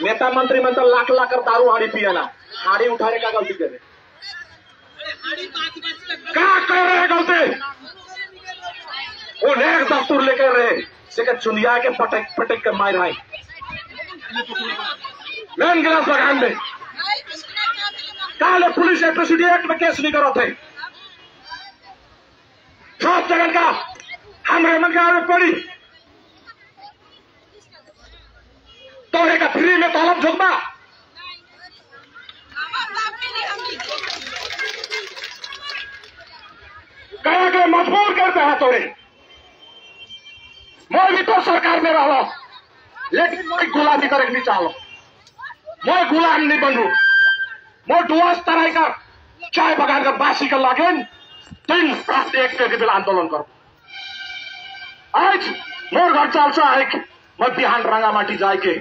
नेता मंत्री में तो लाख लाख दारू हाड़ी पिए ना, हाड़ी उठाने का गलती करे, क्या कर रहे गलती? वो नेक दस्तूर लेकर रहे से चुनिया के पटक पटक के मार रहे मेन गिलास बगान में काले पुलिस एट्रोसिटी एक्ट में केस नहीं करो थे सब जगह का हमारे मन के आगे पड़ी तोड़े का फ्री में तलब झुकमा कहा के मजबूर करते हैं तोड़े। मैं भी तो सरकार में रहो लेकिन मैं गुलामी करे नहीं चाहो, मैं गुलाम नहीं बनू, मैं दुआस तरह का चाय बगान का बासी कर लागे दिन रात एक के बिल आंदोलन करो। आज मोर घर चाल से आए मैं बिहान रांगामाटी जाए के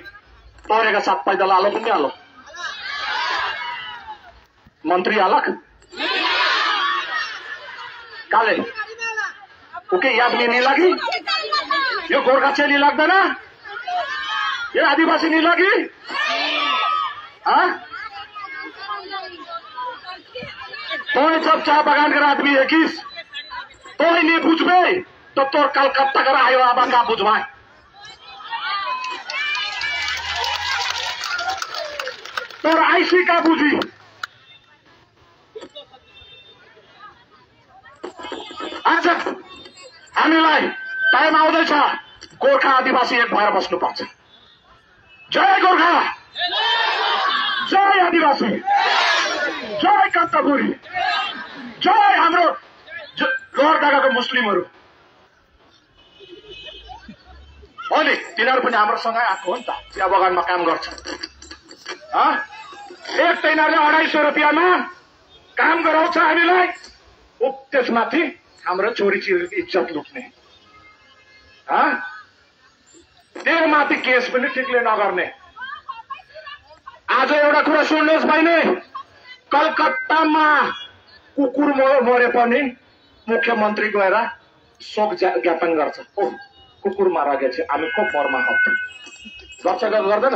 तोरे का साथ पैदल आलो कि आलो मंत्री आलक काले ओके याद नहीं लगी, ये गोरखा चेली लगता ना, ये आदिवासी नहीं लगी हाँ? तो सब चाह बगान कर आदमी है किस तो ही नहीं बुझबे तो तोर कलकत्ता कर आयो आबा का बुझवाए तोर आईसी का बुझी आज हामीलाई टाइम आउँदैछ गोर्खा आदिवासी एक भएर बस्नुपर्छ। जय गोर्खा, जय आदिवासी, जय कन्तपुरी, जय हाम्रो लोहरदगाको मुस्लिमहरू। अनि तिनीहरू पनि हाम्रोसँगै आएको हो नि त, चिया बगानमा काम गर्छ। एक तिनीहरूले 250 रुपियाँमा काम गराउँछ हामीलाई, त्यसमाथि हाम्रो छोरी चिरीको इज्जत लुट्ने त्यो माथि केस पनि ठिकले नगर्ने। आज एउटा कुरा सुन्नुहोस् बहिनी, कलकत्तामा कुकुर मरे पनि मुख्यमन्त्री गएर शोक ज्ञापन गर्छ। ओ कुकुर मारा गएछ, हामी को मरमा गर्छ गर्दैन?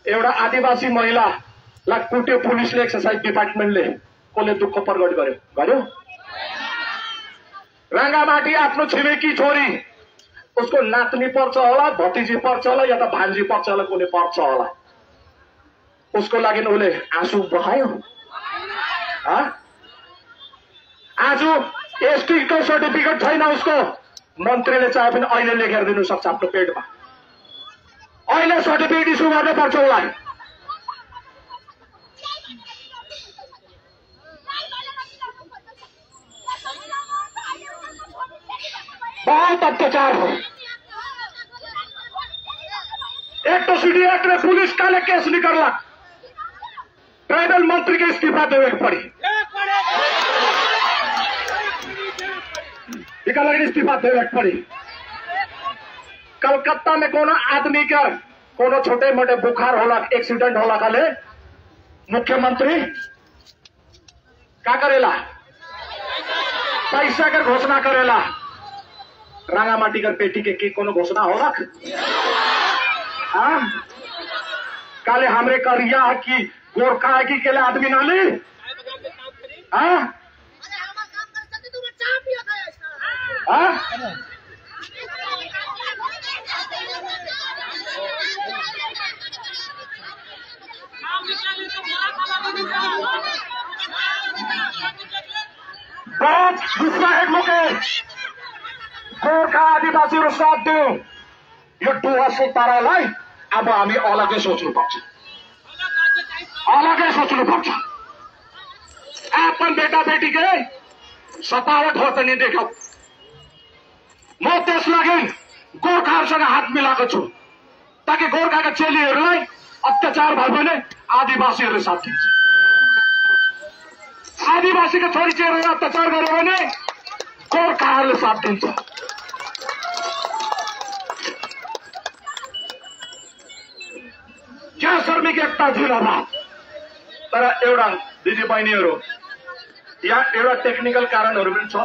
एउटा आदिवासी महिलालाई कुट्यो पुलिसले, एक्साइज डिपार्टमेन्टले, कसले दुःख प्रकट गर्यो? रांगामाटी आफ्नो छिमेकी छोरी, उसको नातनी पर्छ होला, भतिजी पर्छ होला, या त भान्जी पर्छ होला, कुनै पर्छ होला, उसको लागि उसले आँसु बहायो। आज एसटी को सर्टिफिकेट छैन उसको, मन्त्रीले चाहे पनि अहिले लेखेर दिनु सक्छ आफ्नो पेटमा, अहिले सर्टिफिकेट इस्यु गर्नु पर्छ उसलाई। बहुत अत्याचार हो। एट्रोसिटी एक्ट में पुलिस काले केस नहीं करला, ट्राइबल मंत्री के इस्तीफा देवे पड़ी, इस्तीफा देवे पड़ी। कलकत्ता में कोनो आदमी का कोनो छोटे मोटे बुखार होला, एक्सीडेंट होला खाले मुख्यमंत्री क्या करेला? पैसा का घोषणा करेला। रांगामाटी कर पेटी के कोनो घोषणा होला? काले हमरे करिया कि गोरखा है कि केले आदमी नाली बहुत गुस्सा है मुकेश, गोर्खा आदिवासीहरू साथ दियो, यो डुवासो तारालाई अब हामी अलगै सोच्नुपर्छ, अलगै सोच्नुपर्छ। अपन बेटा बेटी के सतावट हो त नहीं देखाऊ। म त्यस लागि गोर्खाहरूसँग हात मिलाएको छु ताकि गोर्खाका चेलीहरूलाई अत्याचार भयो भने आदिवासीहरूले साथ दिन्छ, आदिवासीका छोरी चेलीहरूलाई अत्याचार गर्यो भने गोर्खाहरूले साथ दिन्छ। क्या श्रमिक एकता जिन्दाबाद। तर एउटा दिदी बहिनीहरू यहाँ एउटा टेक्निकल कारणहरू पनि छ।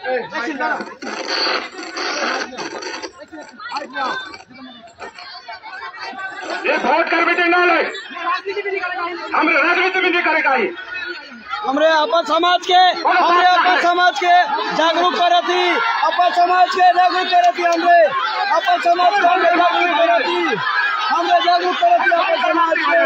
ये वोट कर मीटिंग ना ले, हमरे राजनीति भी नहीं करेगा। ये हमरे अपन समाज के जागरूक करे थी, अपन समाज के जागरूक करे थी, हमरे अपन समाज के जागरूक करे थी, हमरे जागरूक करे थी अपन समाज के।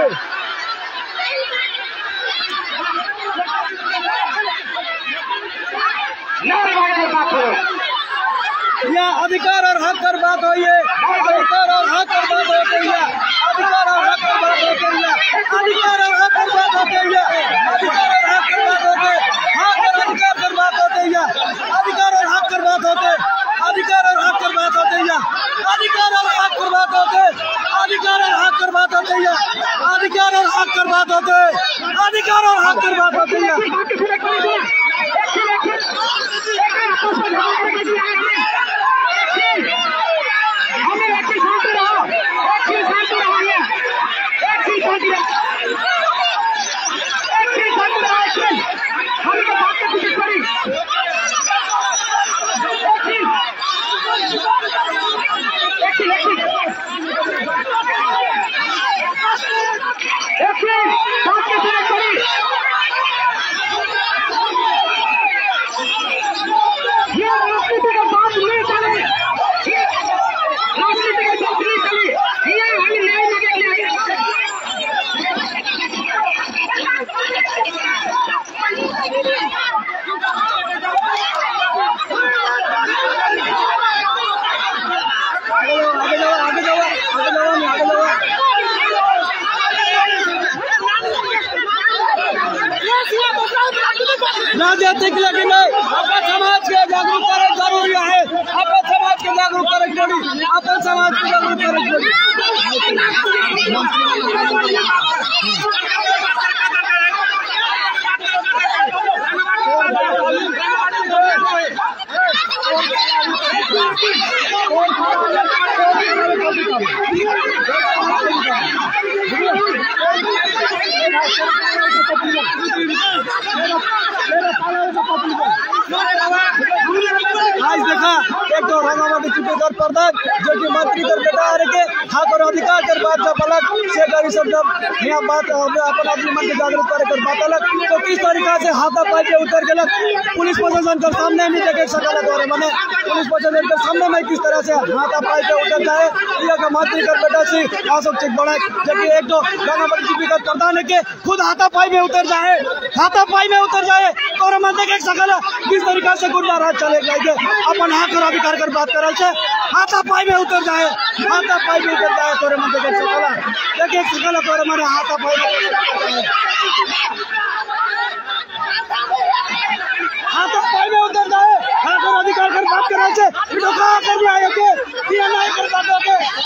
यहाँ अधिकार और हक पर बात हो, ये अधिकार और हक पर बात होते हैं, अधिकार और हक पर बात होते हैं, अधिकार और हक पर बात होते हैं, अधिकार और हक पर बात होते हैं, हक और अधिकार पर बात होते हैं, अधिकार और हक पर बात होते हैं, अधिकार और हक पर बात होते हैं, अधिकार और हक पर बात होते हैं, अधिकार और हक पर बात होते हैं, अधिकार और हक पर बात होते हैं, अधिकार और हक पर बात होते हैं। राजनीतिक लेकिन अपन समाज के जागरूक करे जरूरी है, अपन समाज के जागरूक करे जरूरी, अपन समाज के जागरूक करे जरूरी। आज देखा एक तो रंगावती टिपेकर प्रधान जो कि मंत्री कर बेटा आ रहे हक और अधिकार कर बात का पलक से करी सब यहाँ बात अपन आदमी मन के जागरूक करे कर बात अलग तो किस तरीका से हाथा पाई के उतर गलत पुलिस प्रशासन कर सामने नहीं देखे सकल द्वारा मैंने पुलिस प्रशासन के सामने में किस तरह से हाथा पाई के उतर जाए का मंत्री कर बेटा से अशोक चिक बड़ा जबकि एक तो रंगावती टिपेकर प्रधान के खुद हाथा पाई में उतर जाए और मन देखे सकल किस तरीका से गुंडा राज चले जाएंगे अपन हक और अधिकार कर बात कर हाथा पाई में उतर जाए तोरे मन देखे सकला देखे सकला तोरे मारे हाथा पाई में उतर जाए हक और अधिकार कर बात कर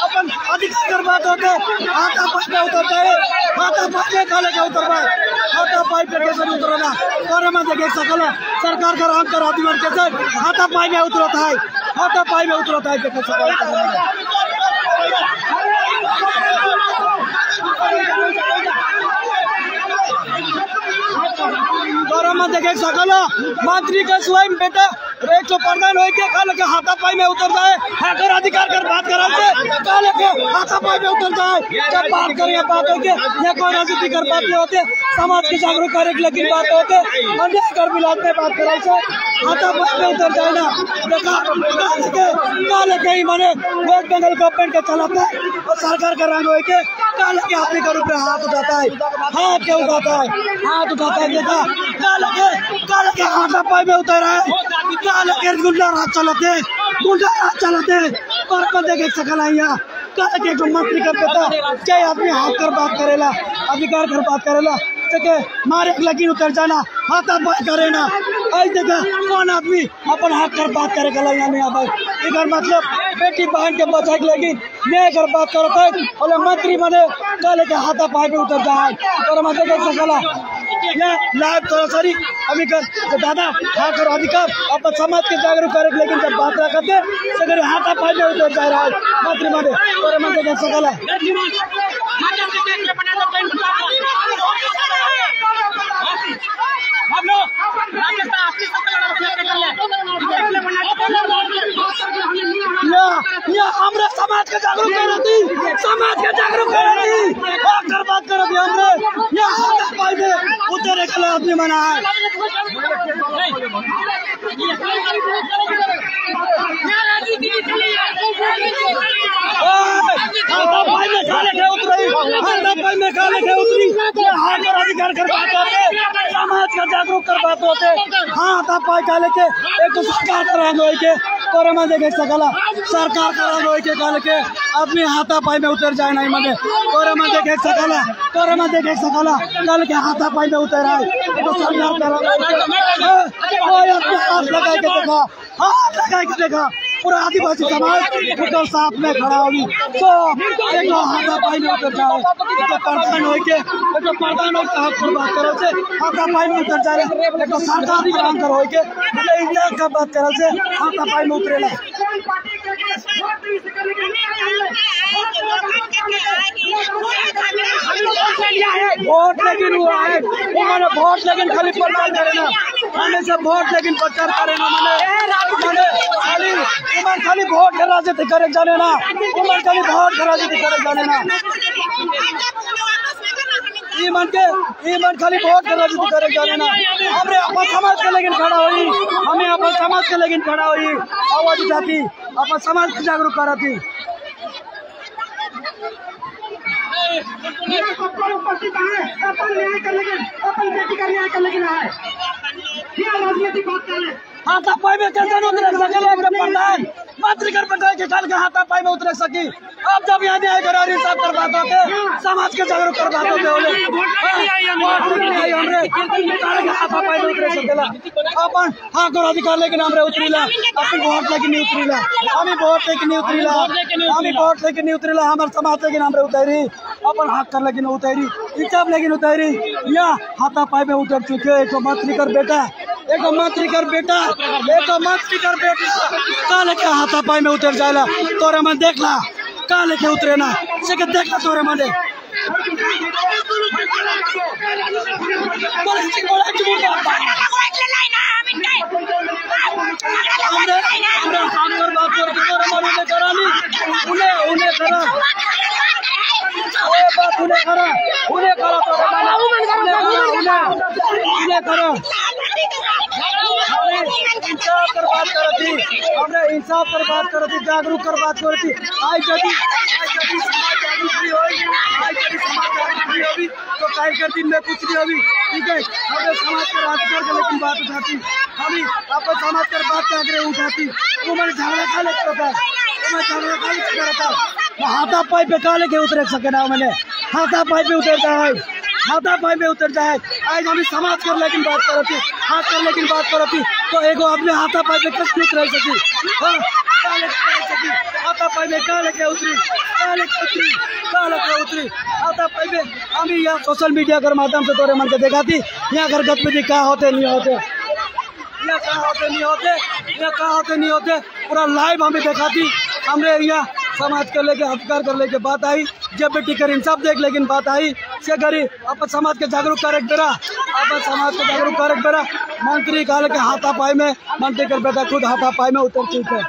अपन अधिकार कर बात होते हाथा पाई में उतर जाए हाथा पाई में काले के उतर पाए हाथा पाई पे कैसे उतरना तोरे मन देखे सकला सरकार का हक और अधिकार कैसे हाथा पाई में उतरता है देखे सकला देखे सकल मंत्री का स्वयं बेटा एक तो प्रधान हो के काले के हाथा पाई में उतर जाए हक और अधिकार कर बात करा काले के हाथा पाई में उतर जाए जब बात करें बात होके ये कोई राजनीति कर बात नहीं होते समाज के जागरूक करे लेकिन बात होते अन्याय कर मिलाद में बात करा हाथा पाई में उतर जाए ना देखा काले के ही माने वेस्ट बंगाल गवर्नमेंट के चलाते है और सरकार का रंग हो के काले के अपने के रूप में हाथ उठाता है देखा काले के हाथा पाई में उतर है काले के गुंडा राज चलाते और देखे सकला यहाँ काले के मंत्री का बेटा चाहे अपने हाथ कर बात करेला अधिकार कर बात करेला के मारे लगी उतर जाना हाथा पाई करे ना आज देखा कौन आदमी अपन हाथ कर बात करे गला यहाँ नहीं भाई इधर मतलब बेटी बहन के बचाए लेकिन न्याय कर बात करता है और मंत्री बने काले के हाथा पाई पे उतर जाए और मैं देखे सकला लाइव सॉरी अभी कर तो दादा हक और अधिकार अपन समाज के जागरूक करे लेकिन जब बात करते सगर हाथा पाई में उतर जा रहा है मंत्री बने और मैं देखे सकला हम लोग यहाँ हमारे समाज के जागरूक कर रही, समाज के जागरूक कर रही, आकर बात कर रही हमने यहाँ हाथापाई में उतरे के लिए आदमी मना है। हाथापाई में खाने के उतरी, हाथापाई में खाने के उतरी, हाकर अधिकार कर बात होते, समाज का जागरूक कर बात होते, हाथापाई खाने के एक तो सरकार करा दो के तोरे में देखे सकला, सरकार करा दो के काले के आदमी हाथापाई में उतर जाए नहीं मने तोरे में देखे सकला, तोरे में देखे सकला कल के हाथापाई में उतर आए तो सरकार करा दो कोई अपने हाथ लगा के देखा, हाथ लगा के देखा पूरा आदिवासी समाज उधर साथ में खड़ा होगी तो एक हाथापाई में उतर जाए तो प्रधान हो के तो प्रधान हो के हक पर बात करो से हाथापाई में उतर जाए तो सरकारी काम करो के इंडिया का बात करो से हाथापाई में उतरेला। वोट लेकिन हुआ है उन्होंने वोट लेकिन खाली प्रचार करे ना हमें सब वोट लेकिन प्रचार करे ना मैंने खाली वोट के राजनीति करे जाने ना उमर खाली वोट के राजनीति करे जाने ना ईमान खाली वोट के राजनीति करे जाने ना हमरे अपन समाज के लेकिन खड़ा हुई हमें अपन समाज के लेकिन खड़ा हुई आवाज उठाती अपन समाज को जागरूक कराती उपस्थित है अपन न्याय करने के अपन बेटी का न्याय करने के लिए है क्या राजनीतिक बात कर रहे हाथापाई में कैसे उतर सके प्रधान मंत्री कर बताए कि कल के हाथापाई में उतर सकी अब जब यहाँ न्याय करा सब कर बात होते समाज के जागरूक कर बात होते हाथापाई में उतर सकेला अपन हाँ को अधिकार लेकिन हमरे उतरीला अपन वोट लेकिन नहीं उतरीला हमें वोट लेकिन नहीं उतरीला हमें वोट लेकिन नहीं उतरीला हमारे समाज लेकिन हमरे उतरी अपन हक कर लेकिन उतरी इचाप लेकिन उतरी यहाँ हाथापाई में उतर चुके एक मंत्री कर बेटा काले के हाथापाई में उतर जाएला तोरे मन देखला काले के उतरे ना से के देखला तोरे मन इंसाफ कर बात करती हमने इंसाफ कर बात करती जागरूक कर बात करती आज यदि समाज जागरूक होगी तो कहीं कर दिन में कुछ नहीं होगी ठीक है हमने समाज का राजकार के लेकिन बात उठाती हमें अपन समाज कर बात के आगे उठाती वो मैंने झगड़ा खा लेता था हाथापाई पे काले के उतर सके ना मैंने हाथापाई पे उतरता है हाथापाई में उतर जाए आज हमें समाज कर लेकिन बात करती हाथ कर लेकिन बात करती तो एगो अपने हाथापाई पे कष्ट नहीं रह सकी हाथापाई में काले के उतरी हाथापाई में हमें यहाँ सोशल मीडिया के माध्यम से तोरे मन के दिखाती यहाँ घर गतिविधि क्या होते नहीं होते पूरा लाइव हमें दिखाती हमने यहाँ समाज कर लेके अधिकार कर लेके बात आई जब बेटी कर इंसाफ देख लेकिन बात आई से करी अपन समाज के जागरूक करक बेरा मंत्री काले के हाथापाई में मंत्री कर बेटा खुद हाथापाई में उतर चुके है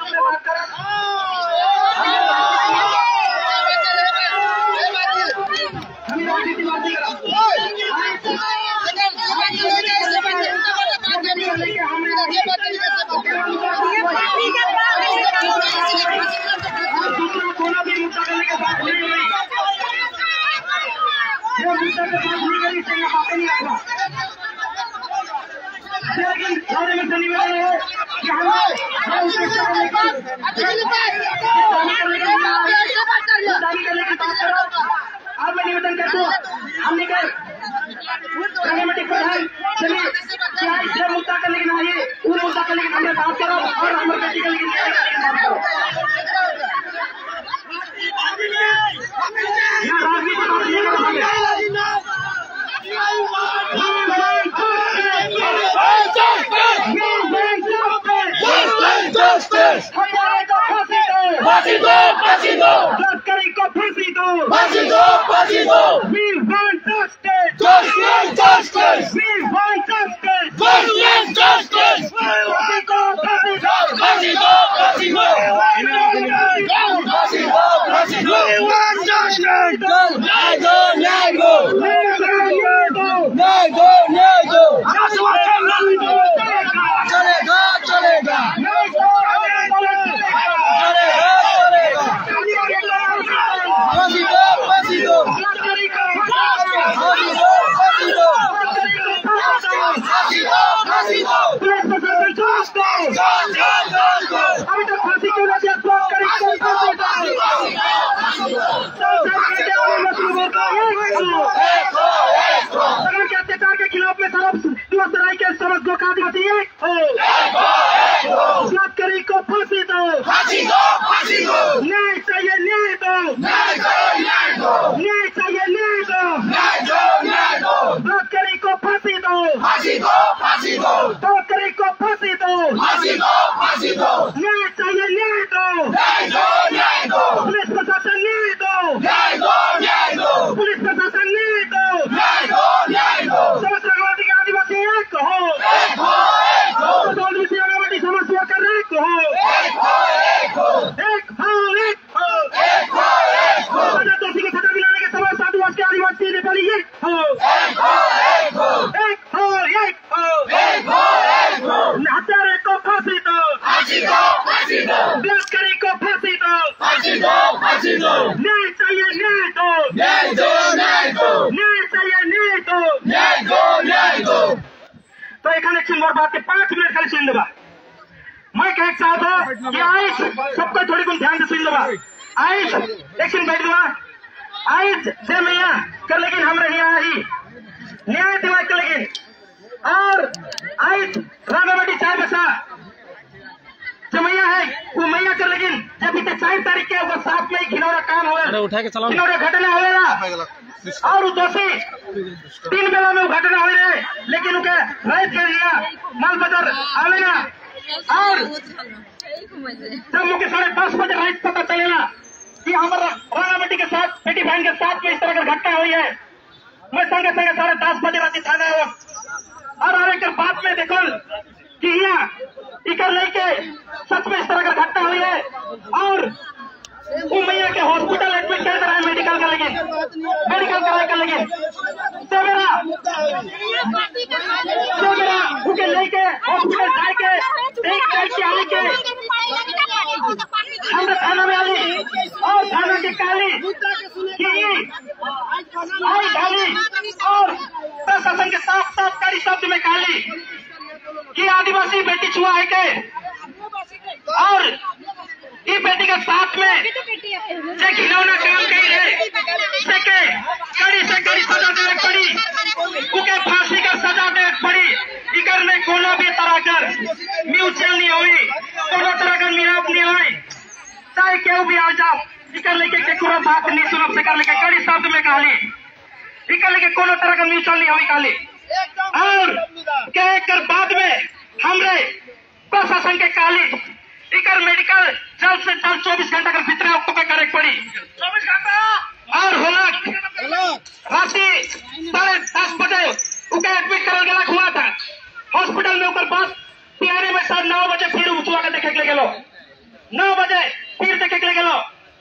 अब मैं निवेदन करता हूँ हमने चलिए मुद्दा कर लेकिन आइए वो मुद्दा कर लेकिन हमने बात करो और हमारे बेटी का लेकिन फांसी दो तस्करी को फांसी दो फांसी दो फांसी दो We want justice justice We want justice justice फांसी दो फांसी दो फांसी दो अभी तक फांसी क्यों नहीं दिया? बलात्कारी को फांसी सदन के अत्याचार के खिलाफ में सरब सराय के समझ दो का आदिवासी बलात्कारी को फांसी दो, न्याय चाहिए, न्याय दो, न्याय चाहिए, न्याय दो, बलात्कारी को फांसी दो, बलात्कारी को फांसी दो, न्याय चाहिए, न्याय दो, पुलिस प्रशासन न्याय दो, पुलिस प्रशासन न्याय दो, समस्त रंगवादी के आदिवासी एक हो, आदिवासी समस्या कर एक हो, एक हो, सजा दोषी को सजा दिलाने के समस्त आदिवासी के आदिवासी नेपाली एक हो, हत्यारे को फांसी दो, बलात्कारी को फांसी दो, न्याय चाहिए, न्याय दो, न्याय चाहिए, न्याय दो। तो एखाने चिन्ह बात के 5 मिनट खाली सुन लेबा। मैं कह चाहता हूँ कि आइज सबको थोड़ी कुछ ध्यान से सुन लेबा। आइज एक दिन बैठ दुआ, आइज जे मैया कर लेकिन हम रही आई न्याय दिवा कर लेकिन, और आइज रानावाटी 4 बसा जो मैया है वो मैया कर लेकिन जब बीते 4 तारीख के वो 7 में घिनौरा काम हुआ, घिनौरा घटना हुआ और दोषी 3 बेला में घटना हुई रहे, लेकिन उनके राइट कर दिया माल बाजार आवेगा। और जब मुझे 10:30 बजे राइट पता चलेगा कि हमारा रानावटी के साथ बेटी बहन के साथ में इस तरह की घटना हुई है, मैं संगे 10:30 बजे रात थाना आया और आने के बाद में देखो कि यहाँ इकर लेके सच में इस तरह का घटना हुई है और वो मैया के हॉस्पिटल एडमिट कर रहा है, मेडिकल कराए कर लेकिन मेरा उनके लेके हॉस्पिटल जाके देख करके आने के हमने थाना में आली और थाना के काली आई ढाली और प्रशासन के साफ कड़ी शब्द में काली कि आदिवासी बेटी छुआ है के और ये बेटी के साथ में घिनौना काम कही है कड़ी से कड़ी सजा दे पड़ी, उनके फांसी का सजा दे पड़ी। इकर में कोनो भी तरह कर म्यूचुअल नहीं हुई, कोनो तरह का निराप नहीं हुई, चाहे क्यों भी आ जाओ इकर लेके केकरो बात नहीं सुनब से कर लेके कड़ी शब्द में कहली, इकर लेके कोनो तरह का म्यूचुअल नहीं हुई काली। और कह कर बाद में हमरे प्रशासन के काली इकर मेडिकल जल्द से जल्द 24 घंटा के भीतर आपको पे करे पड़ी, 24 घंटा और होला राशि 10:30 बजे उनका एडमिट करल गया हुआ था हॉस्पिटल में। ऊपर बाद पियारे में 9 बजे फिर उठवा के देखे के गेलो, 9 बजे फिर देखे के गेलो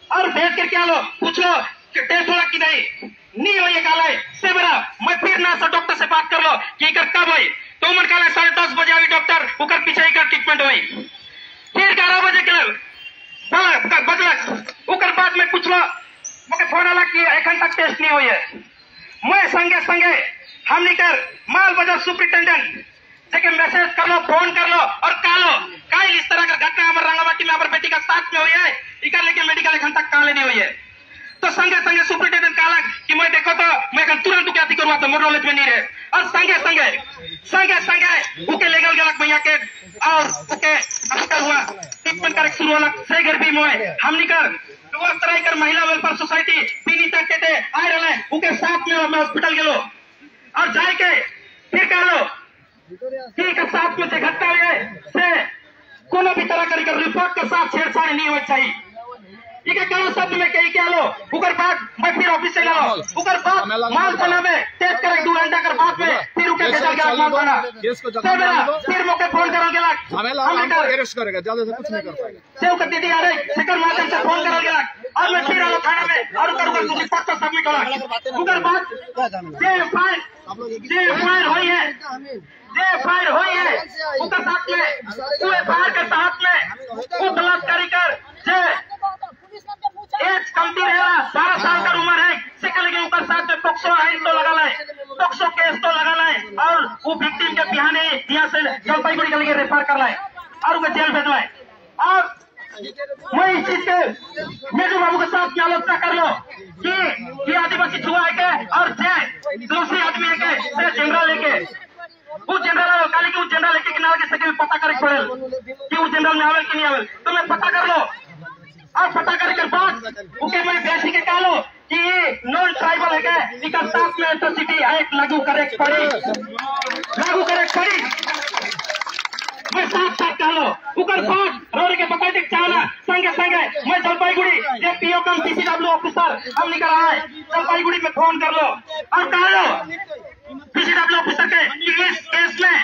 और भेज करके आलो पूछलो कि डेथ होला कि नहीं हुई है काले से मेरा मैं फिर ना डॉक्टर से बात कर लो कि इकर कब हुई, तो उमर काले 10:30 बजे आई डॉक्टर उकर पीछे इकर ट्रीटमेंट हुई, फिर 11 बजे के बजलक उकर बाद में पूछलो मुझे फोन आला कि एखन तक टेस्ट नहीं हुई है। मैं संगे हम निकर माल बाजार सुपरिटेंडेंट जेके मैसेज कर लो, फोन कर लो और कालो काल इस तरह का घटना हमारे रंगावटी में हमारे बेटी का साथ में हुई है, इकर लेकिन मेडिकल एखन तक काले नहीं हुई है। तो संगे सुपरिटेंडेंट कहला कि मैं देखो तो मैं तुरंत क्या करूँ तो मोर नॉलेज में नहीं रहे, और संगे उके लेगल गलक भैया के और उके अस्पताल हुआ ट्रीटमेंट करे शुरू होला से घर भी मोए हम निकर कर महिला वेलफेयर सोसाइटी पीड़ित टेटे आए रहे उके साथ में मैं हॉस्पिटल गेलो और जाए के फिर कहलो ठीक है साथ में से घटना हुई है से कोनो भी तरह कर रिपोर्ट के साथ छेड़छाड़ नहीं होनी चाहिए। इके कहो शब्द में कही क्या लो उकर बाद मैं फिर ऑफिस से गलो उकर बाद माल थाना में टेस्ट करे 2 घंटा कर बाद में फिर उके भेजल गया माल थाना फिर मौके फोन करल गेला हमें अरेस्ट करेगा, ज्यादा से कुछ नहीं कर पाएगा से उकर दीदी आ रही सेकंड माध्यम से फोन करल गेला और मैं फिर आलो थाना में और उकर रिपोर्ट को सबमिट करा उकर बाद जे फायर हुई है उकर साथ में वो फायर के साथ में वो बलात्कारी कर जे एज कमती रहेगा 12 साल का उम्र है सिकल के ऊपर साथ में पॉक्सो आइन तो लगा लाए, पॉक्सो केस तो लगा लाए और वो विक्टिम के बिहाने यहाँ से जलपाईगुड़ी के लिए रेफर कर लाए और उनको जेल भेजवाए। और मैं इस चीज के मेजू बाबू के साथ की आलोचना कर लो कि ये आदिवासी छुआ है के और दूसरे आदमी है के जनरल लेके वो जनरल काली के जनरल लेके किनारे के सके पता करे पड़े कि वो जनरल में आवेल कि नहीं आवेल, तो मैं पता कर लो और पता करने के बाद उनके मैं बेसी के कह लो कि ये नॉन ट्राइबल है के इनका साथ में एट्रोसिटी एक्ट लागू करे पड़ी मैं साथ कह लो उकर पास रोड के पकड़ के चाला संगे संगे मैं जलपाईगुड़ी जे पीओ कम पीसीडब्ल्यू ऑफिसर हम निकल रहा है जलपाईगुड़ी में फोन कर लो और कह लो पीसीडब्ल्यू ऑफिसर के इस केस में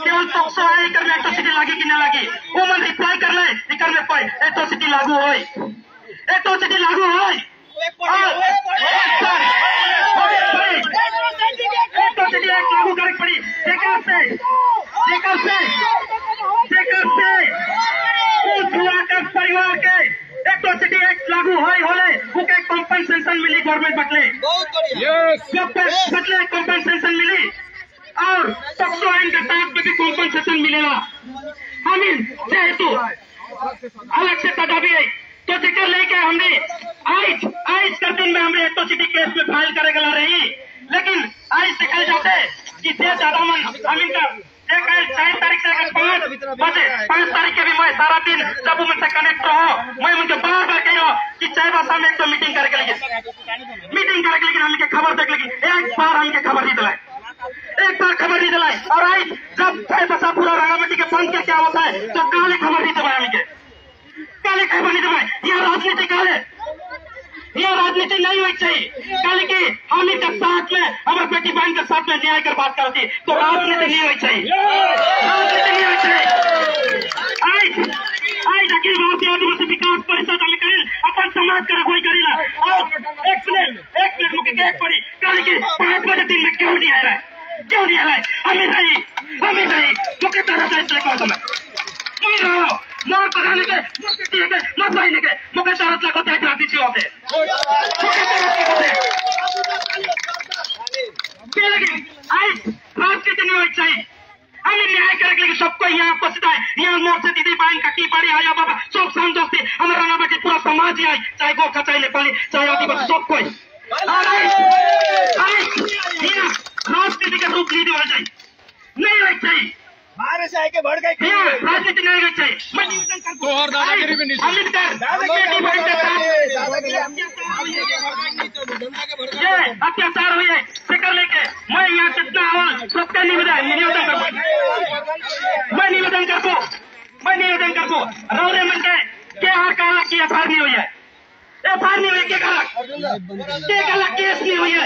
केवल 100 है इकर में एट्रोसिटी लागी कि ना लागी वो मन रिप्लाई कर ले इकर में एट्रोसिटी लागू होई एट्रोसिटी लागू होई एट्रोसिटी एक्ट लागू करे पड़ी जेकर से परिवार के एट्रोसिटी एक्ट लागू होले उनके कॉम्पनसेशन मिली गवर्नमेंट बदले कॉम्पनसेशन मिली और 100 आइन के तहत में भी कॉम्पनसेशन मिलेगा हम जेहेतु अलग से तदाबी है तो जिक्र लेके हमने आज के दिन में हमने एट्रोसिटी केस में फाइल करे गला रही लेकिन आज दिखाई जाते कि ज्यादा मन हम इनका 4 तारीख से 5 तारीख के भी मैं सारा दिन जब मुझसे कनेक्ट रहो मैं मुझे बार बार कही रहा कि चाहे बस हम एक तो मीटिंग करके लेकिन हमके खबर देख लेकिन एक बार हमके खबर नहीं दिलाई और आज जब चाहे बसा पूरा रंगामटी के बंद के क्या होता है तो काले खबर नहीं दबाए हमके काले खबर नहीं दबाए यह राजनीति काले यह राजनीति नहीं होनी चाहिए कल की हम के साथ में हमारे बेटी बहन के साथ में न्याय कर बात करती तो राजनीति नहीं होनी चाहिए आज अखिल भारतीय आदिवासी विकास परिषद हम करें अपन समाज का रखवाई करेगा और एक मिनट मुझे देख पड़ी कल की 5 बजे दिन में क्यों नहीं आ रहा है हमें नहीं मुख्य तरह से समय नौर पढ़ाने के मत बहने के मुख्य तरह से होते हैं दीजिए होते लेकिन आज राजनीति नहीं होनी चाहिए हमें न्याय करने के सबको यहाँ उपस्थित है यहाँ मोर से दीदी बहन काकी बड़ी आया बाबा सब समझौते हमारा रंगाबाटी पूरा समाज ही आए चाहे गोरखा चाहे नेपाली चाहे आदिवासी सब कोई राजनीति का रूप नहीं देना चाहिए नहीं होना चाहिए बाहर से आके बढ़ गए राजनीति नहीं होनी चाहिए अत्याचार हुई है शिकर लेके मैं यहाँ कितना आवाज सबका निवेदन करको रौरे मन के हर कहा की एफआईआर नहीं हुई है एफआईआर नहीं हुई केस नहीं हुई है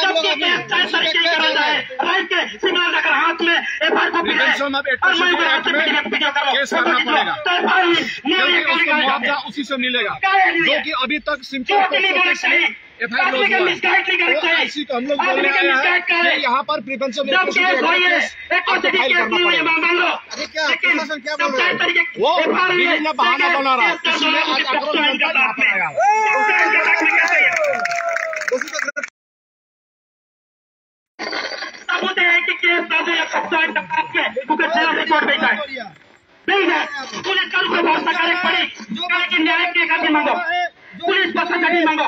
सबके केस 4 तरीके करा जाए राइट के सिग्नल रखकर हाथ में एफआईआर को भी और मैं हाथ से वीडियो कर रहा हूँ उसी से मिलेगा जो कि अभी तक सिंपल एफआईआर नहीं करनी चाहिए हम लोग बोल रहे हैं यहाँ पर प्रिवेंशन वो विभिन्न बहाना बना रहा है इसलिए आज सबूत है कि केस दर्ज है 100 रिपोर्ट भेजा है नहीं है पुलिस का व्यवस्था करे पड़ी कि न्याय के खातिर मांगो पुलिस पर सजा मांगो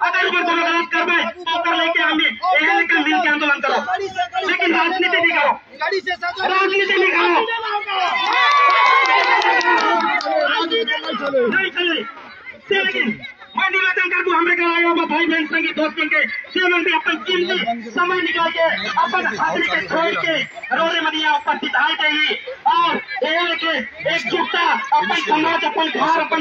अगर ऊपर दोनों गलत कर पाए तो कर लेके हमें मिल के आंदोलन करो लेकिन राजनीति नहीं करो नहीं चले लेकिन मैं निवेदन कर दूं हमारे आया भाई बहन संगी दोस्त बन के सेवन भी अपन कीमती समय निकाल के अपन हाजिरी के छोड़ के रोने मनिया उपस्थित आए थे और एकजुटता अपन समाज अपन घर अपन